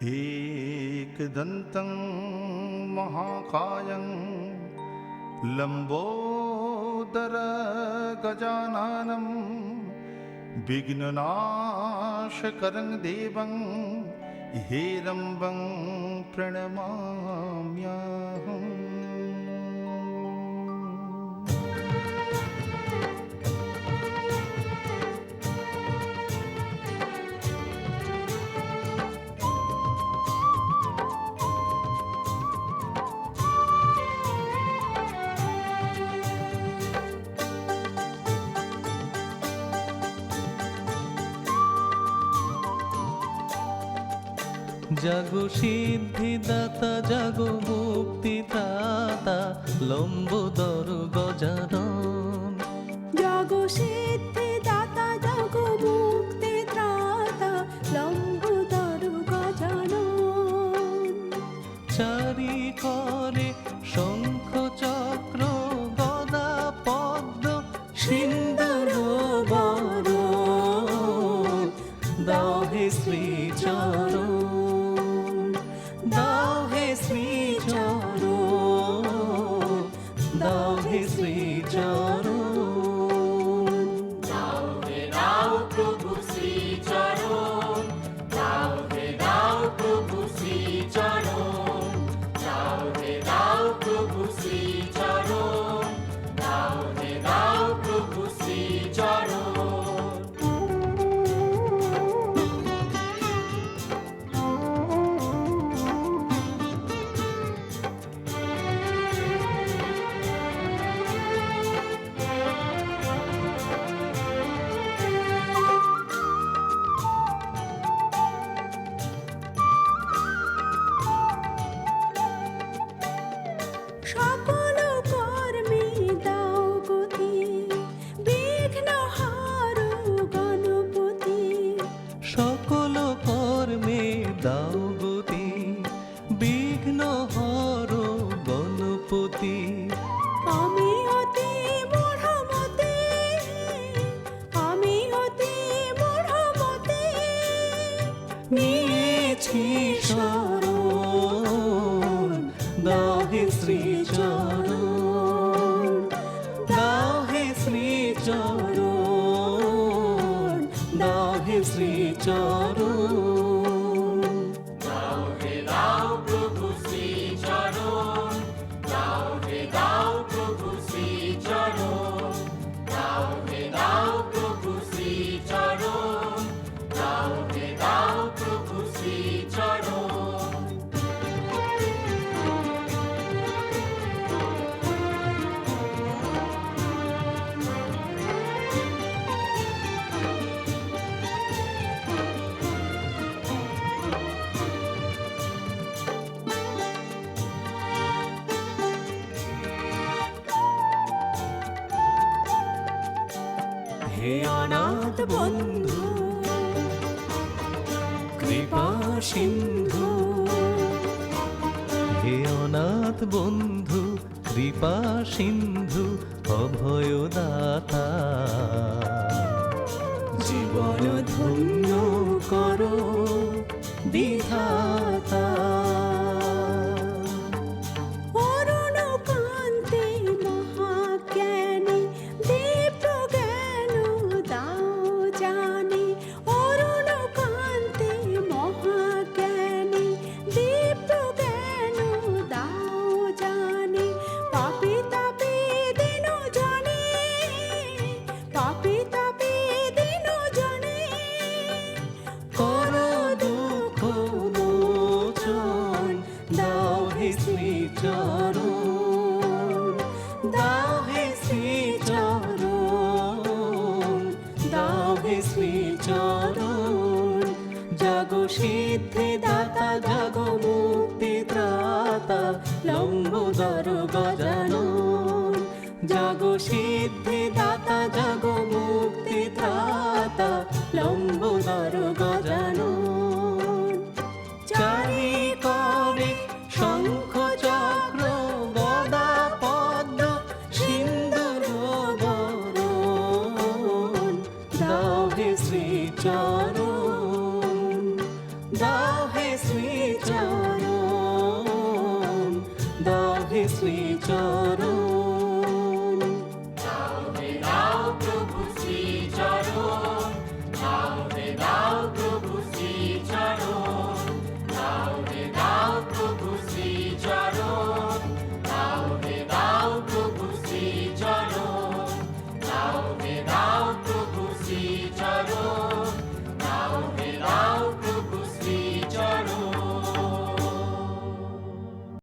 एकदन्तं महाकायं लम्बोदरगजाननं विघ्ननाशकरं देवं हेरम्बं प्रणमाम्यहम्। জাগো সিদ্ধিদাতা জাগো মুক্তিদাতা লম্বোদর গজানন। জাগো সিদ্ধিদাতা জাগো মুক্তিদাতা লম্বোদর গজানন। চারি করে শঙ্খ চক্র গদা পদ্ম সিন্দুর বরণ দাও হে শ্রীচরণ, দাও হে শ্রীচরণ, দাও হে শ্রীচরণ। দাও হে দাও প্রভু শ্রীচরণ, দাও হে দাও প্রভু শ্রীচরণ, দাও হে দাও প্রভু শ্রীচরণ, দাও হে দাও প্রভু শ্রীচরণ। সকল কর্মে দাও গতি, বিঘ্নহারো গণপতি। সকল কর্মে দাও গতি, বিঘ্ন হর গণপতি। আমি অতি মূঢ়মতি, আমি অতি মূঢ়মতি, নিয়েছি শরণ দাও হে শ্রীচরণ, দাও হে শ্রীচরণ, দাও হে শ্রীচরণ। দাও হে দাও প্রভু শ্রীচরণ, দাও হে দাও প্রভু শ্রীচরণ, দাও হে দাও প্রভু শ্রীচরণ, দাও হে দাও প্রভু শ্রীচরণ। হে অনাথ বন্ধু কৃপা সিন্ধু, হে অনাথ বন্ধু কৃপা সিন্ধু অভয়দাতা। জীবন ধন্য করো বিধাতা। অরুণ কান্তি মহাজ্ঞানী দীপ্ত জ্ঞান দাও জানি। অরুণ কান্তি মহাজ্ঞানী দীপ্ত জ্ঞান দাও জানি। পাপী তাপী দিন জনে, পাপী তাপী দিন জনে, করো দুঃখ মোচন দাও হে শ্রীচরণ, দাও হে শ্রীচরণ, দাও হে শ্রীচরণ। জাগো সিদ্ধিদাতা জাগো মুক্তিদাতা লম্বোদর গজানন। জাগো সিদ্ধিদাতা জাগো মুক্তিদাতা লম্বোদর গজানন। চারি করে শঙ্খ চক্র গদা পদ্ম সিন্দুর বরণ দাও হে শ্রীচরণ, দাও হে শ্রী চরণ